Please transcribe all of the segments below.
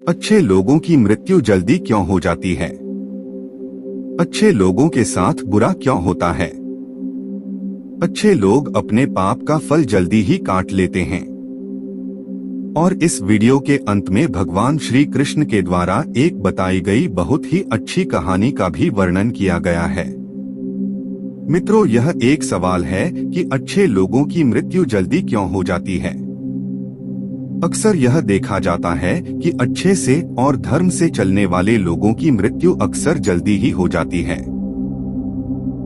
अच्छे लोगों की मृत्यु जल्दी क्यों हो जाती है? अच्छे लोगों के साथ बुरा क्यों होता है? अच्छे लोग अपने पाप का फल जल्दी ही काट लेते हैं। और इस वीडियो के अंत में भगवान श्री कृष्ण के द्वारा एक बताई गई बहुत ही अच्छी कहानी का भी वर्णन किया गया है। मित्रों, यह एक सवाल है कि अच्छे लोगों की मृत्यु जल्दी क्यों हो जाती है। अक्सर यह देखा जाता है कि अच्छे से और धर्म से चलने वाले लोगों की मृत्यु अक्सर जल्दी ही हो जाती है।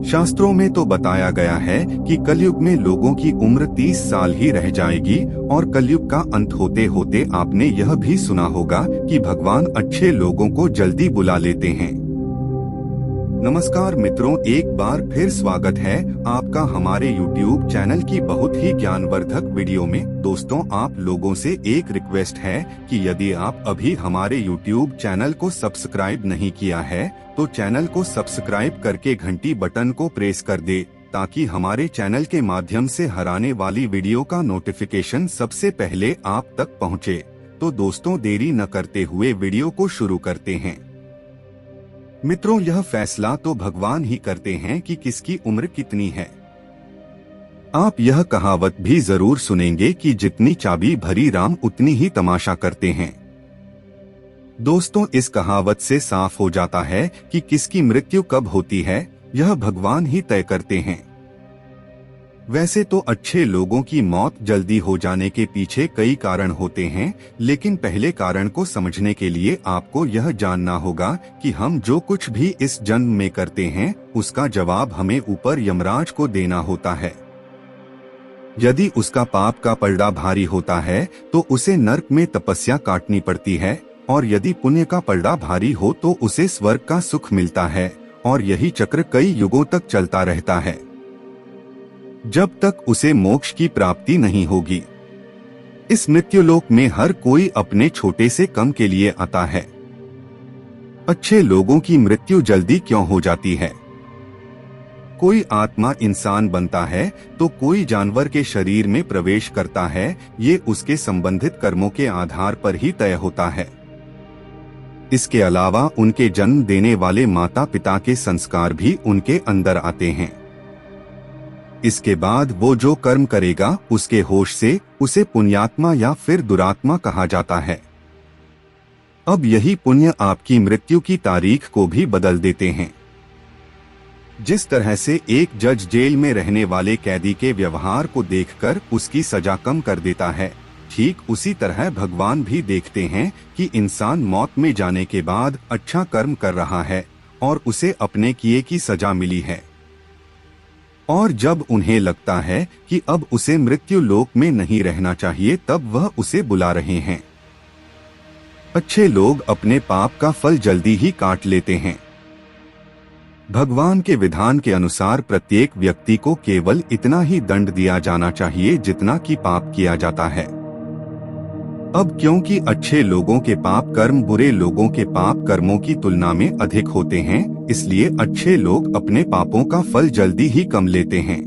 शास्त्रों में तो बताया गया है कि कलयुग में लोगों की उम्र 30 साल ही रह जाएगी और कलयुग का अंत होते होते आपने यह भी सुना होगा कि भगवान अच्छे लोगों को जल्दी बुला लेते हैं। नमस्कार मित्रों, एक बार फिर स्वागत है आपका हमारे YouTube चैनल की बहुत ही ज्ञानवर्धक वीडियो में। दोस्तों, आप लोगों से एक रिक्वेस्ट है कि यदि आप अभी हमारे YouTube चैनल को सब्सक्राइब नहीं किया है तो चैनल को सब्सक्राइब करके घंटी बटन को प्रेस कर दे, ताकि हमारे चैनल के माध्यम से हर आने वाली वीडियो का नोटिफिकेशन सबसे पहले आप तक पहुँचे। तो दोस्तों, देरी न करते हुए वीडियो को शुरू करते हैं। मित्रों, यह फैसला तो भगवान ही करते हैं कि किसकी उम्र कितनी है। आप यह कहावत भी जरूर सुनेंगे कि जितनी चाबी भरी राम उतनी ही तमाशा करते हैं। दोस्तों, इस कहावत से साफ हो जाता है कि किसकी मृत्यु कब होती है, यह भगवान ही तय करते हैं। वैसे तो अच्छे लोगों की मौत जल्दी हो जाने के पीछे कई कारण होते हैं, लेकिन पहले कारण को समझने के लिए आपको यह जानना होगा कि हम जो कुछ भी इस जन्म में करते हैं उसका जवाब हमें ऊपर यमराज को देना होता है। यदि उसका पाप का पलड़ा भारी होता है तो उसे नर्क में तपस्या काटनी पड़ती है, और यदि पुण्य का पलड़ा भारी हो तो उसे स्वर्ग का सुख मिलता है, और यही चक्र कई युगों तक चलता रहता है, जब तक उसे मोक्ष की प्राप्ति नहीं होगी। इस मृत्युलोक में हर कोई अपने छोटे से कम के लिए आता है। अच्छे लोगों की मृत्यु जल्दी क्यों हो जाती है? कोई आत्मा इंसान बनता है तो कोई जानवर के शरीर में प्रवेश करता है, ये उसके संबंधित कर्मों के आधार पर ही तय होता है। इसके अलावा उनके जन्म देने वाले माता पिता के संस्कार भी उनके अंदर आते हैं। इसके बाद वो जो कर्म करेगा उसके होश से उसे पुण्यात्मा या फिर दुरात्मा कहा जाता है। अब यही पुण्य आपकी मृत्यु की तारीख को भी बदल देते हैं। जिस तरह से एक जज जेल में रहने वाले कैदी के व्यवहार को देखकर उसकी सजा कम कर देता है, ठीक उसी तरह भगवान भी देखते हैं कि इंसान मौत में जाने के बाद अच्छा कर्म कर रहा है और उसे अपने किए की सजा मिली है। और जब उन्हें लगता है कि अब उसे मृत्यु लोक में नहीं रहना चाहिए, तब वह उसे बुला रहे हैं। अच्छे लोग अपने पाप का फल जल्दी ही काट लेते हैं। भगवान के विधान के अनुसार प्रत्येक व्यक्ति को केवल इतना ही दंड दिया जाना चाहिए जितना कि पाप किया जाता है। अब क्योंकि अच्छे लोगों के पाप कर्म बुरे लोगों के पाप कर्मों की तुलना में अधिक होते हैं, इसलिए अच्छे लोग अपने पापों का फल जल्दी ही कम लेते हैं।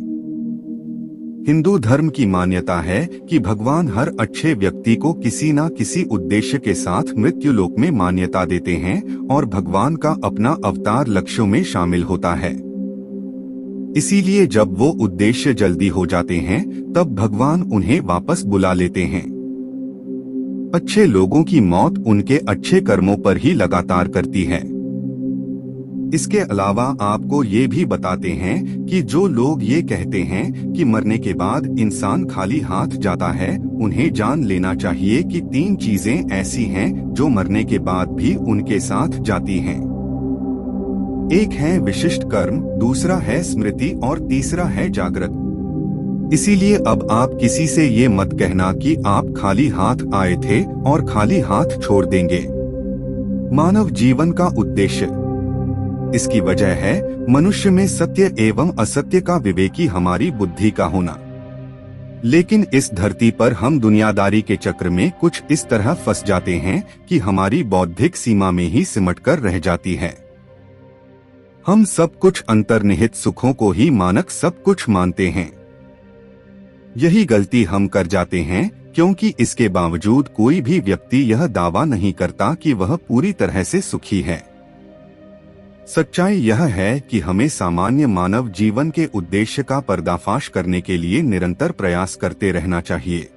हिंदू धर्म की मान्यता है कि भगवान हर अच्छे व्यक्ति को किसी न किसी उद्देश्य के साथ मृत्युलोक में मान्यता देते हैं, और भगवान का अपना अवतार लक्ष्यों में शामिल होता है। इसीलिए जब वो उद्देश्य जल्दी हो जाते हैं तब भगवान उन्हें वापस बुला लेते हैं। अच्छे लोगों की मौत उनके अच्छे कर्मों पर ही लगातार करती है। इसके अलावा आपको ये भी बताते हैं कि जो लोग ये कहते हैं कि मरने के बाद इंसान खाली हाथ जाता है, उन्हें जान लेना चाहिए कि 3 चीजें ऐसी हैं जो मरने के बाद भी उनके साथ जाती हैं। एक है विशिष्ट कर्म, दूसरा है स्मृति और तीसरा है जागृत। इसीलिए अब आप किसी से ये मत कहना कि आप खाली हाथ आए थे और खाली हाथ छोड़ देंगे। मानव जीवन का उद्देश्य, इसकी वजह है मनुष्य में सत्य एवं असत्य का विवेकी हमारी बुद्धि का होना। लेकिन इस धरती पर हम दुनियादारी के चक्र में कुछ इस तरह फंस जाते हैं कि हमारी बौद्धिक सीमा में ही सिमटकर रह जाती है। हम सब कुछ अंतर्निहित सुखों को ही मानक सब कुछ मानते हैं। यही गलती हम कर जाते हैं क्योंकि इसके बावजूद कोई भी व्यक्ति यह दावा नहीं करता कि वह पूरी तरह से सुखी है। सच्चाई यह है कि हमें सामान्य मानव जीवन के उद्देश्य का पर्दाफाश करने के लिए निरंतर प्रयास करते रहना चाहिए।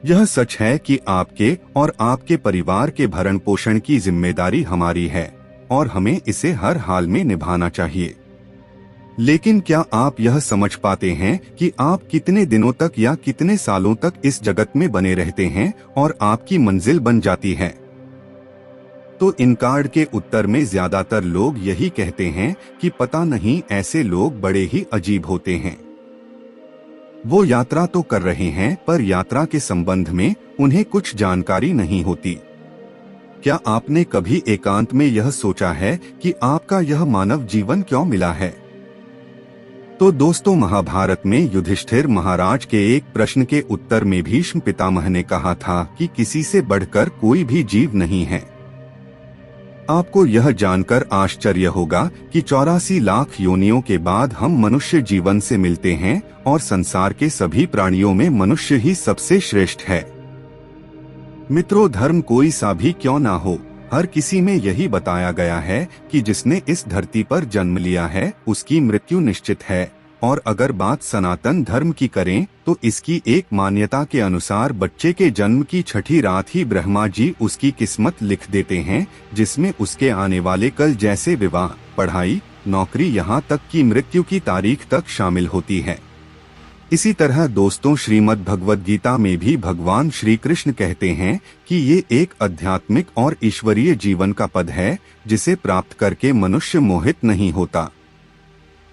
यह सच है कि आपके और आपके परिवार के भरण पोषण की जिम्मेदारी हमारी है और हमें इसे हर हाल में निभाना चाहिए। लेकिन क्या आप यह समझ पाते हैं कि आप कितने दिनों तक या कितने सालों तक इस जगत में बने रहते हैं और आपकी मंजिल बन जाती है? तो इन कार्ड के उत्तर में ज्यादातर लोग यही कहते हैं कि पता नहीं, ऐसे लोग बड़े ही अजीब होते हैं। वो यात्रा तो कर रहे हैं पर यात्रा के संबंध में उन्हें कुछ जानकारी नहीं होती। क्या आपने कभी एकांत में यह सोचा है कि आपका यह मानव जीवन क्यों मिला है? तो दोस्तों, महाभारत में युधिष्ठिर महाराज के एक प्रश्न के उत्तर में भीष्म पितामह ने कहा था कि किसी से बढ़कर कोई भी जीव नहीं है। आपको यह जानकर आश्चर्य होगा कि 84 लाख योनियों के बाद हम मनुष्य जीवन से मिलते हैं और संसार के सभी प्राणियों में मनुष्य ही सबसे श्रेष्ठ है। मित्रों, धर्म कोई सा भी क्यों ना हो, हर किसी में यही बताया गया है कि जिसने इस धरती पर जन्म लिया है उसकी मृत्यु निश्चित है। और अगर बात सनातन धर्म की करें तो इसकी एक मान्यता के अनुसार बच्चे के जन्म की छठी रात ही ब्रह्मा जी उसकी किस्मत लिख देते हैं, जिसमें उसके आने वाले कल जैसे विवाह, पढ़ाई, नौकरी, यहाँ तक कि मृत्यु की तारीख तक शामिल होती है। इसी तरह दोस्तों, श्रीमद् भगवद गीता में भी भगवान श्री कृष्ण कहते हैं कि ये एक आध्यात्मिक और ईश्वरीय जीवन का पद है जिसे प्राप्त करके मनुष्य मोहित नहीं होता।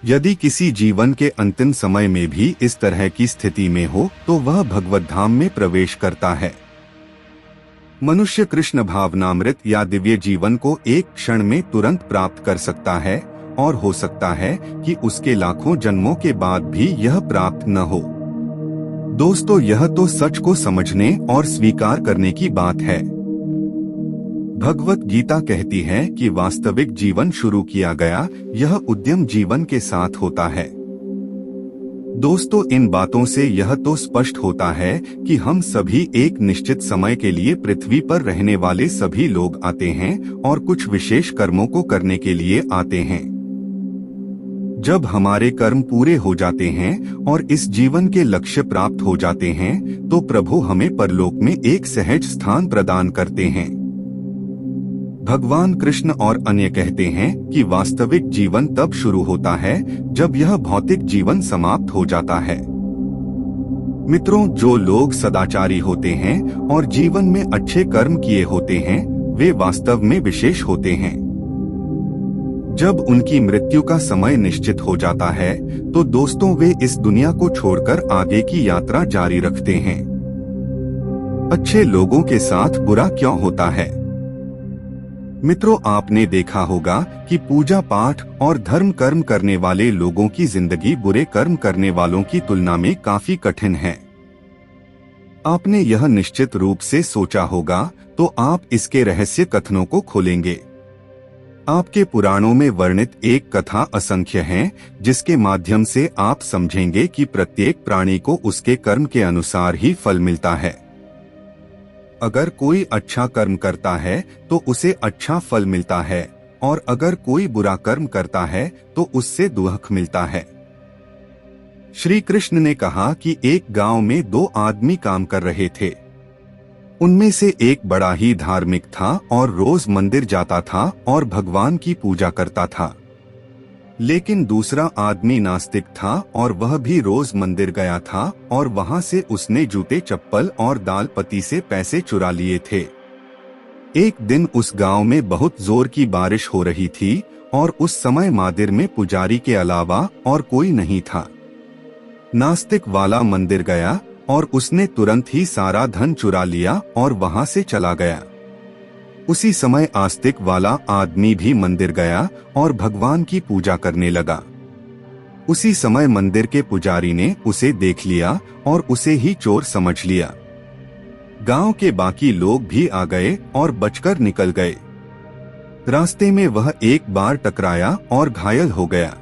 यदि किसी जीवन के अंतिम समय में भी इस तरह की स्थिति में हो तो वह भगवद धाम में प्रवेश करता है। मनुष्य कृष्ण भावनामृत या दिव्य जीवन को एक क्षण में तुरंत प्राप्त कर सकता है और हो सकता है कि उसके लाखों जन्मों के बाद भी यह प्राप्त न हो। दोस्तों, यह तो सच को समझने और स्वीकार करने की बात है। भगवत गीता कहती है कि वास्तविक जीवन शुरू किया गया यह उद्यम जीवन के साथ होता है। दोस्तों, इन बातों से यह तो स्पष्ट होता है कि हम सभी एक निश्चित समय के लिए पृथ्वी पर रहने वाले सभी लोग आते हैं और कुछ विशेष कर्मों को करने के लिए आते हैं। जब हमारे कर्म पूरे हो जाते हैं और इस जीवन के लक्ष्य प्राप्त हो जाते हैं तो प्रभु हमें परलोक में एक सहज स्थान प्रदान करते हैं। भगवान कृष्ण और अन्य कहते हैं कि वास्तविक जीवन तब शुरू होता है जब यह भौतिक जीवन समाप्त हो जाता है। मित्रों, जो लोग सदाचारी होते हैं और जीवन में अच्छे कर्म किए होते हैं वे वास्तव में विशेष होते हैं। जब उनकी मृत्यु का समय निश्चित हो जाता है तो दोस्तों वे इस दुनिया को छोड़कर आगे की यात्रा जारी रखते हैं। अच्छे लोगों के साथ बुरा क्यों होता है? मित्रों, आपने देखा होगा कि पूजा पाठ और धर्म कर्म करने वाले लोगों की जिंदगी बुरे कर्म करने वालों की तुलना में काफी कठिन है। आपने यह निश्चित रूप से सोचा होगा, तो आप इसके रहस्य कथनों को खोलेंगे। आपके पुराणों में वर्णित एक कथा असंख्य है जिसके माध्यम से आप समझेंगे कि प्रत्येक प्राणी को उसके कर्म के अनुसार ही फल मिलता है। अगर कोई अच्छा कर्म करता है तो उसे अच्छा फल मिलता है और अगर कोई बुरा कर्म करता है तो उससे दुख मिलता है। श्री कृष्ण ने कहा कि एक गांव में 2 आदमी काम कर रहे थे। उनमें से एक बड़ा ही धार्मिक था और रोज मंदिर जाता था और भगवान की पूजा करता था, लेकिन दूसरा आदमी नास्तिक था और वह भी रोज मंदिर गया था और वहां से उसने जूते, चप्पल और दाल पत्ती से पैसे चुरा लिए थे। एक दिन उस गांव में बहुत जोर की बारिश हो रही थी और उस समय मंदिर में पुजारी के अलावा और कोई नहीं था। नास्तिक वाला मंदिर गया और उसने तुरंत ही सारा धन चुरा लिया और वहां से चला गया। उसी समय आस्तिक वाला आदमी भी मंदिर गया और भगवान की पूजा करने लगा। उसी समय मंदिर के पुजारी ने उसे देख लिया और उसे ही चोर समझ लिया। गांव के बाकी लोग भी आ गए और बचकर निकल गए। रास्ते में वह एक बार टकराया और घायल हो गया।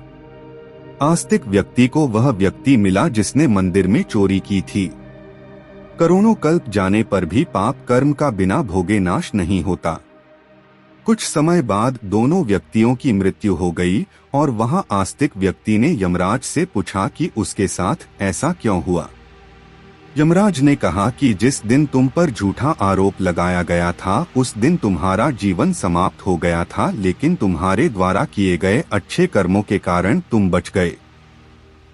आस्तिक व्यक्ति को वह व्यक्ति मिला जिसने मंदिर में चोरी की थी। करोड़ों कल्प जाने पर भी पाप कर्म का बिना भोगे नाश नहीं होता। कुछ समय बाद दोनों व्यक्तियों की मृत्यु हो गई और वहां आस्तिक व्यक्ति ने यमराज से पूछा कि उसके साथ ऐसा क्यों हुआ। यमराज ने कहा कि जिस दिन तुम पर झूठा आरोप लगाया गया था उस दिन तुम्हारा जीवन समाप्त हो गया था, लेकिन तुम्हारे द्वारा किए गए अच्छे कर्मों के कारण तुम बच गए।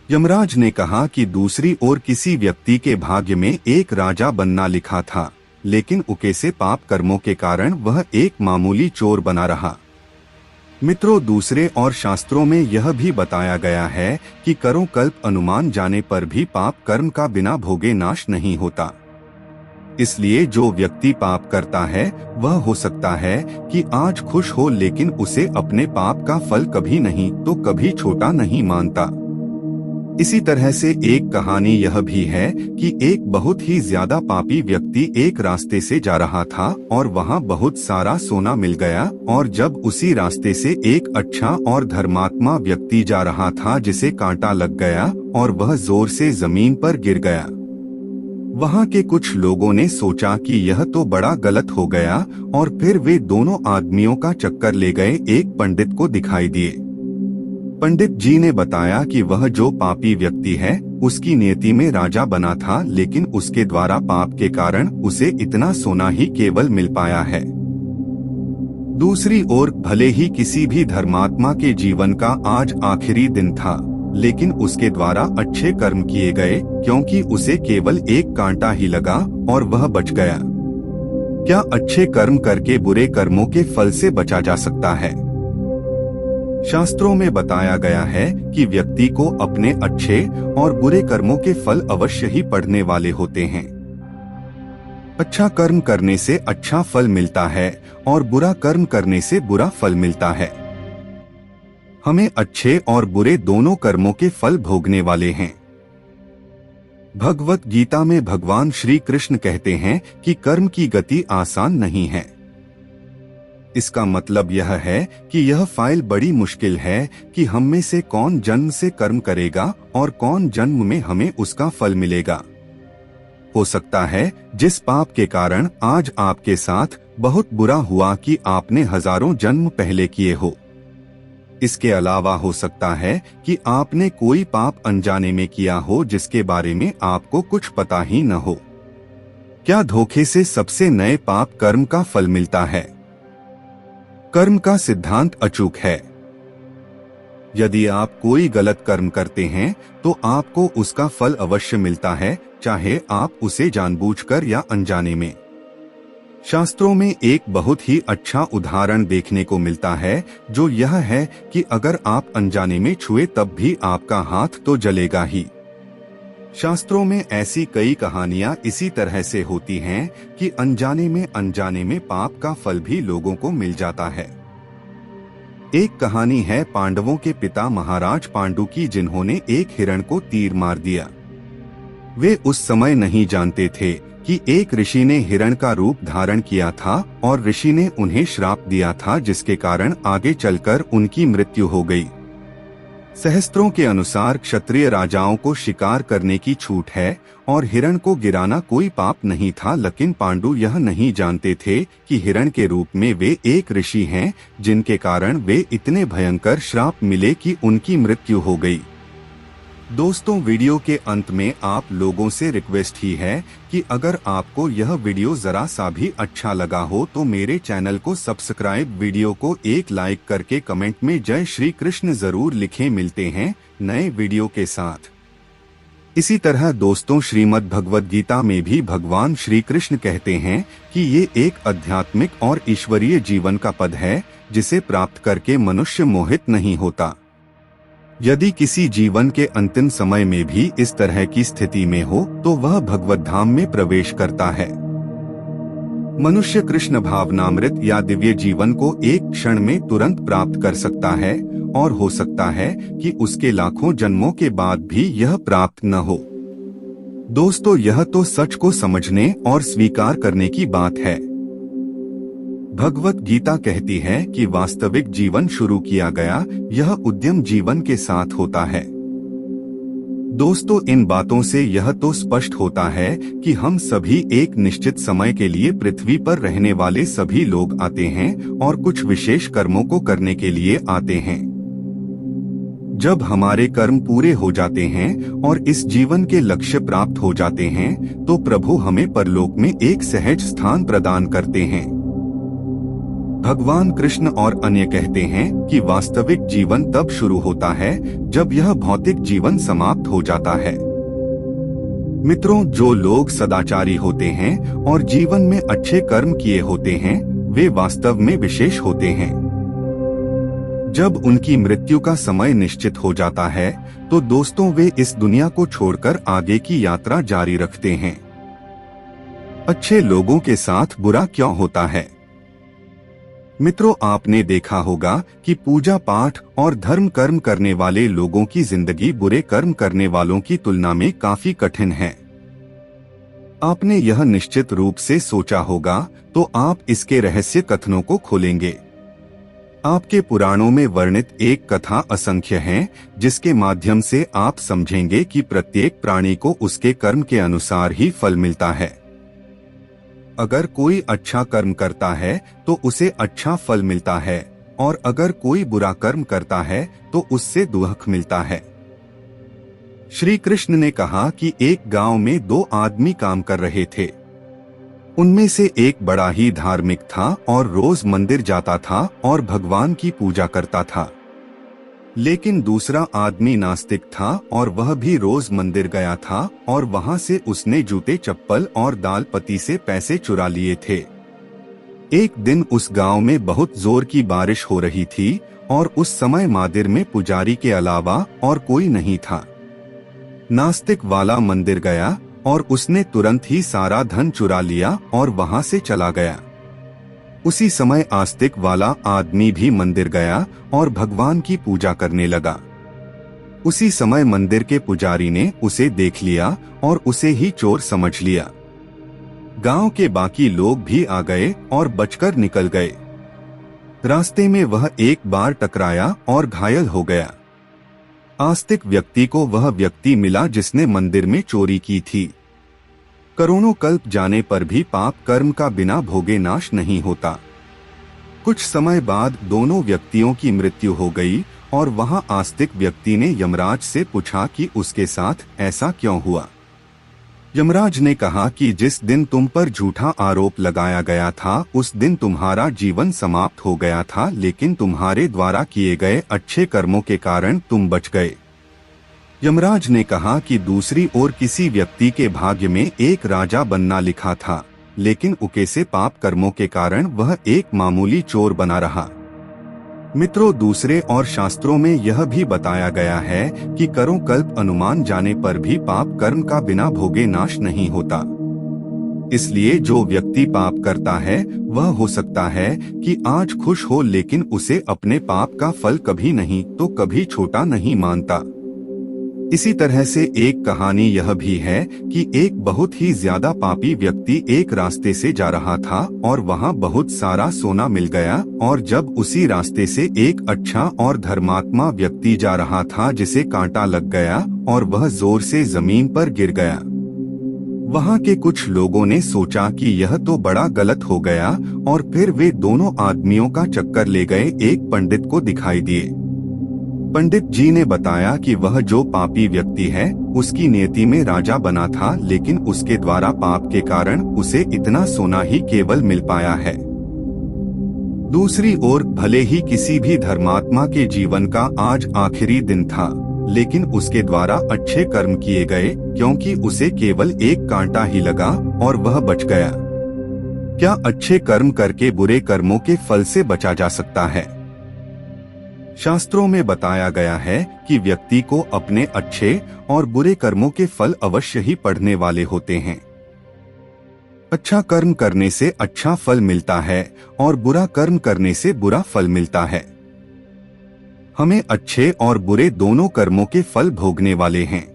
यमराज ने कहा कि दूसरी ओर किसी व्यक्ति के भाग्य में एक राजा बनना लिखा था, लेकिन उकेसे पाप कर्मों के कारण वह एक मामूली चोर बना रहा। मित्रों, दूसरे और शास्त्रों में यह भी बताया गया है कि करों कल्प अनुमान जाने पर भी पाप कर्म का बिना भोगे नाश नहीं होता। इसलिए जो व्यक्ति पाप करता है वह हो सकता है कि आज खुश हो, लेकिन उसे अपने पाप का फल कभी नहीं तो कभी छोटा नहीं मानता। इसी तरह से एक कहानी यह भी है कि एक बहुत ही ज्यादा पापी व्यक्ति एक रास्ते से जा रहा था और वहां बहुत सारा सोना मिल गया, और जब उसी रास्ते से एक अच्छा और धर्मात्मा व्यक्ति जा रहा था जिसे कांटा लग गया और वह जोर से जमीन पर गिर गया। वहां के कुछ लोगों ने सोचा कि यह तो बड़ा गलत हो गया, और फिर वे दोनों आदमियों का चक्कर ले गए एक पंडित को दिखाई दिए। पंडित जी ने बताया कि वह जो पापी व्यक्ति है उसकी नियति में राजा बना था, लेकिन उसके द्वारा पाप के कारण उसे इतना सोना ही केवल मिल पाया है। दूसरी ओर भले ही किसी भी धर्मात्मा के जीवन का आज आखिरी दिन था, लेकिन उसके द्वारा अच्छे कर्म किए गए, क्योंकि उसे केवल एक कांटा ही लगा और वह बच गया। क्या अच्छे कर्म करके बुरे कर्मों के फल से बचा जा सकता है? शास्त्रों में बताया गया है कि व्यक्ति को अपने अच्छे और बुरे कर्मों के फल अवश्य ही पड़ने वाले होते हैं। अच्छा कर्म करने से अच्छा फल मिलता है और बुरा कर्म करने से बुरा फल मिलता है। हमें अच्छे और बुरे दोनों कर्मों के फल भोगने वाले हैं। भगवत गीता में भगवान श्री कृष्ण कहते हैं कि कर्म की गति आसान नहीं है। इसका मतलब यह है कि यह फाइल बड़ी मुश्किल है कि हम में से कौन जन्म से कर्म करेगा और कौन जन्म में हमें उसका फल मिलेगा। हो सकता है जिस पाप के कारण आज आपके साथ बहुत बुरा हुआ कि आपने हजारों जन्म पहले किए हो। इसके अलावा हो सकता है कि आपने कोई पाप अनजाने में किया हो जिसके बारे में आपको कुछ पता ही न हो। क्या धोखे से सबसे नए पाप कर्म का फल मिलता है? कर्म का सिद्धांत अचूक है। यदि आप कोई गलत कर्म करते हैं तो आपको उसका फल अवश्य मिलता है, चाहे आप उसे जानबूझकर या अनजाने में। शास्त्रों में एक बहुत ही अच्छा उदाहरण देखने को मिलता है, जो यह है कि अगर आप अनजाने में छुए तब भी आपका हाथ तो जलेगा ही। शास्त्रों में ऐसी कई कहानियां इसी तरह से होती हैं कि अनजाने में पाप का फल भी लोगों को मिल जाता है। एक कहानी है पांडवों के पिता महाराज पांडु की, जिन्होंने एक हिरण को तीर मार दिया। वे उस समय नहीं जानते थे कि एक ऋषि ने हिरण का रूप धारण किया था और ऋषि ने उन्हें श्राप दिया था, जिसके कारण आगे चलकर उनकी मृत्यु हो गई। सहस्त्रों के अनुसार क्षत्रिय राजाओं को शिकार करने की छूट है और हिरण को गिराना कोई पाप नहीं था, लेकिन पांडु यह नहीं जानते थे कि हिरण के रूप में वे एक ऋषि हैं, जिनके कारण वे इतने भयंकर श्राप मिले कि उनकी मृत्यु हो गई। दोस्तों, वीडियो के अंत में आप लोगों से रिक्वेस्ट ही है कि अगर आपको यह वीडियो जरा सा भी अच्छा लगा हो तो मेरे चैनल को सब्सक्राइब, वीडियो को एक लाइक करके कमेंट में जय श्री कृष्ण जरूर लिखें। मिलते हैं नए वीडियो के साथ। इसी तरह दोस्तों, श्रीमद् भगवद गीता में भी भगवान श्री कृष्ण कहते हैं कि ये एक आध्यात्मिक और ईश्वरीय जीवन का पद है, जिसे प्राप्त करके मनुष्य मोहित नहीं होता। यदि किसी जीवन के अंतिम समय में भी इस तरह की स्थिति में हो तो वह भगवत धाम में प्रवेश करता है। मनुष्य कृष्ण भावनामृत या दिव्य जीवन को एक क्षण में तुरंत प्राप्त कर सकता है, और हो सकता है कि उसके लाखों जन्मों के बाद भी यह प्राप्त न हो। दोस्तों, यह तो सच को समझने और स्वीकार करने की बात है। भगवत गीता कहती है कि वास्तविक जीवन शुरू किया गया, यह उद्यम जीवन के साथ होता है। दोस्तों, इन बातों से यह तो स्पष्ट होता है कि हम सभी एक निश्चित समय के लिए पृथ्वी पर रहने वाले सभी लोग आते हैं और कुछ विशेष कर्मों को करने के लिए आते हैं। जब हमारे कर्म पूरे हो जाते हैं और इस जीवन के लक्ष्य प्राप्त हो जाते हैं, तो प्रभु हमें परलोक में एक सहज स्थान प्रदान करते हैं। भगवान कृष्ण और अन्य कहते हैं कि वास्तविक जीवन तब शुरू होता है जब यह भौतिक जीवन समाप्त हो जाता है। मित्रों, जो लोग सदाचारी होते हैं और जीवन में अच्छे कर्म किए होते हैं, वे वास्तव में विशेष होते हैं। जब उनकी मृत्यु का समय निश्चित हो जाता है, तो दोस्तों वे इस दुनिया को छोड़कर आगे की यात्रा जारी रखते हैं। अच्छे लोगों के साथ बुरा क्यों होता है? मित्रों, आपने देखा होगा कि पूजा पाठ और धर्म कर्म करने वाले लोगों की जिंदगी बुरे कर्म करने वालों की तुलना में काफी कठिन है। आपने यह निश्चित रूप से सोचा होगा, तो आप इसके रहस्य कथनों को खोलेंगे। आपके पुराणों में वर्णित एक कथा असंख्य है, जिसके माध्यम से आप समझेंगे कि प्रत्येक प्राणी को उसके कर्म के अनुसार ही फल मिलता है। अगर कोई अच्छा कर्म करता है तो उसे अच्छा फल मिलता है, और अगर कोई बुरा कर्म करता है तो उससे दुख मिलता है। श्री कृष्ण ने कहा कि एक गांव में दो आदमी काम कर रहे थे। उनमें से एक बड़ा ही धार्मिक था और रोज मंदिर जाता था और भगवान की पूजा करता था, लेकिन दूसरा आदमी नास्तिक था और वह भी रोज मंदिर गया था और वहां से उसने जूते चप्पल और दाल पती से पैसे चुरा लिए थे। एक दिन उस गांव में बहुत जोर की बारिश हो रही थी और उस समय मंदिर में पुजारी के अलावा और कोई नहीं था। नास्तिक वाला मंदिर गया और उसने तुरंत ही सारा धन चुरा लिया और वहां से चला गया। उसी समय आस्तिक वाला आदमी भी मंदिर गया और भगवान की पूजा करने लगा। उसी समय मंदिर के पुजारी ने उसे देख लिया और उसे ही चोर समझ लिया। गांव के बाकी लोग भी आ गए और बचकर निकल गए। रास्ते में वह एक बार टकराया और घायल हो गया। आस्तिक व्यक्ति को वह व्यक्ति मिला जिसने मंदिर में चोरी की थी। करोड़ों कल्प जाने पर भी पाप कर्म का बिना भोगे नाश नहीं होता। कुछ समय बाद दोनों व्यक्तियों की मृत्यु हो गई और वहां आस्तिक व्यक्ति ने यमराज से पूछा कि उसके साथ ऐसा क्यों हुआ। यमराज ने कहा कि जिस दिन तुम पर झूठा आरोप लगाया गया था, उस दिन तुम्हारा जीवन समाप्त हो गया था, लेकिन तुम्हारे द्वारा किए गए अच्छे कर्मों के कारण तुम बच गए। यमराज ने कहा कि दूसरी ओर किसी व्यक्ति के भाग्य में एक राजा बनना लिखा था, लेकिन उकेसे पाप कर्मों के कारण वह एक मामूली चोर बना रहा। मित्रों, दूसरे और शास्त्रों में यह भी बताया गया है कि करों कल्प अनुमान जाने पर भी पाप कर्म का बिना भोगे नाश नहीं होता। इसलिए जो व्यक्ति पाप करता है वह हो सकता है कि आज खुश हो, लेकिन उसे अपने पाप का फल कभी नहीं तो कभी छोटा नहीं मानता। इसी तरह से एक कहानी यह भी है कि एक बहुत ही ज्यादा पापी व्यक्ति एक रास्ते से जा रहा था और वहां बहुत सारा सोना मिल गया, और जब उसी रास्ते से एक अच्छा और धर्मात्मा व्यक्ति जा रहा था जिसे कांटा लग गया और वह जोर से जमीन पर गिर गया। वहां के कुछ लोगों ने सोचा कि यह तो बड़ा गलत हो गया, और फिर वे दोनों आदमियों का चक्कर ले गए एक पंडित को दिखाई दिए। पंडित जी ने बताया कि वह जो पापी व्यक्ति है उसकी नियति में राजा बना था, लेकिन उसके द्वारा पाप के कारण उसे इतना सोना ही केवल मिल पाया है। दूसरी ओर भले ही किसी भी धर्मात्मा के जीवन का आज आखिरी दिन था, लेकिन उसके द्वारा अच्छे कर्म किए गए, क्योंकि उसे केवल एक कांटा ही लगा और वह बच गया। क्या अच्छे कर्म करके बुरे कर्मों के फल से बचा जा सकता है? शास्त्रों में बताया गया है कि व्यक्ति को अपने अच्छे और बुरे कर्मों के फल अवश्य ही पड़ने वाले होते हैं। अच्छा कर्म करने से अच्छा फल मिलता है और बुरा कर्म करने से बुरा फल मिलता है। हमें अच्छे और बुरे दोनों कर्मों के फल भोगने वाले हैं।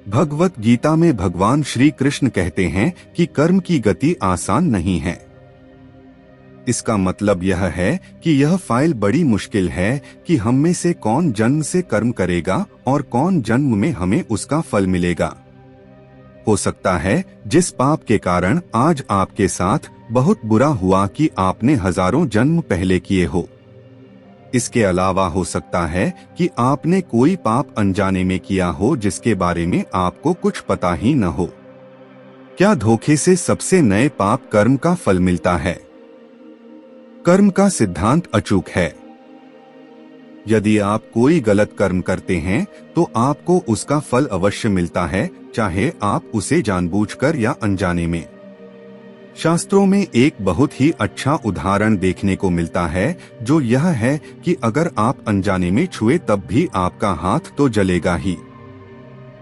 भगवत गीता में भगवान श्री कृष्ण कहते हैं कि कर्म की गति आसान नहीं है। इसका मतलब यह है कि यह फाइल बड़ी मुश्किल है कि हम में से कौन जन्म से कर्म करेगा और कौन जन्म में हमें उसका फल मिलेगा। हो सकता है जिस पाप के कारण आज आपके साथ बहुत बुरा हुआ कि आपने हजारों जन्म पहले किए हो। इसके अलावा हो सकता है कि आपने कोई पाप अनजाने में किया हो जिसके बारे में आपको कुछ पता ही न हो। क्या धोखे से सबसे नए पाप कर्म का फल मिलता है? कर्म का सिद्धांत अचूक है। यदि आप कोई गलत कर्म करते हैं तो आपको उसका फल अवश्य मिलता है, चाहे आप उसे जानबूझकर या अनजाने में। शास्त्रों में एक बहुत ही अच्छा उदाहरण देखने को मिलता है, जो यह है कि अगर आप अनजाने में छुए तब भी आपका हाथ तो जलेगा ही।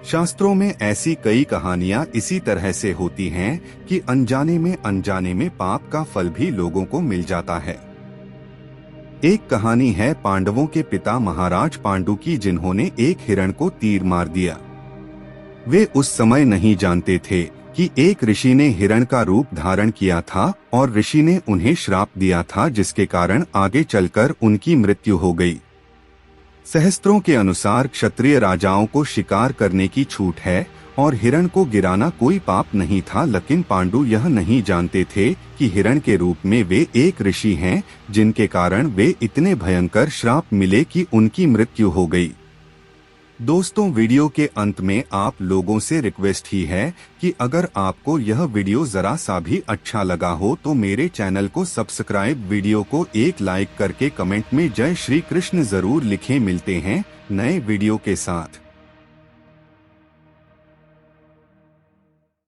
शास्त्रों में ऐसी कई कहानियां इसी तरह से होती हैं कि अनजाने में पाप का फल भी लोगों को मिल जाता है। एक कहानी है पांडवों के पिता महाराज पांडु की, जिन्होंने एक हिरण को तीर मार दिया। वे उस समय नहीं जानते थे कि एक ऋषि ने हिरण का रूप धारण किया था और ऋषि ने उन्हें श्राप दिया था, जिसके कारण आगे चलकर उनकी मृत्यु हो गई। सहस्त्रों के अनुसार क्षत्रिय राजाओं को शिकार करने की छूट है और हिरण को गिराना कोई पाप नहीं था, लेकिन पांडु यह नहीं जानते थे कि हिरण के रूप में वे एक ऋषि हैं, जिनके कारण वे इतने भयंकर श्राप मिले कि उनकी मृत्यु हो गई। दोस्तों, वीडियो के अंत में आप लोगों से रिक्वेस्ट ही है कि अगर आपको यह वीडियो जरा सा भी अच्छा लगा हो तो मेरे चैनल को सब्सक्राइब, वीडियो को एक लाइक करके कमेंट में जय श्री कृष्ण जरूर लिखें। मिलते हैं नए वीडियो के साथ।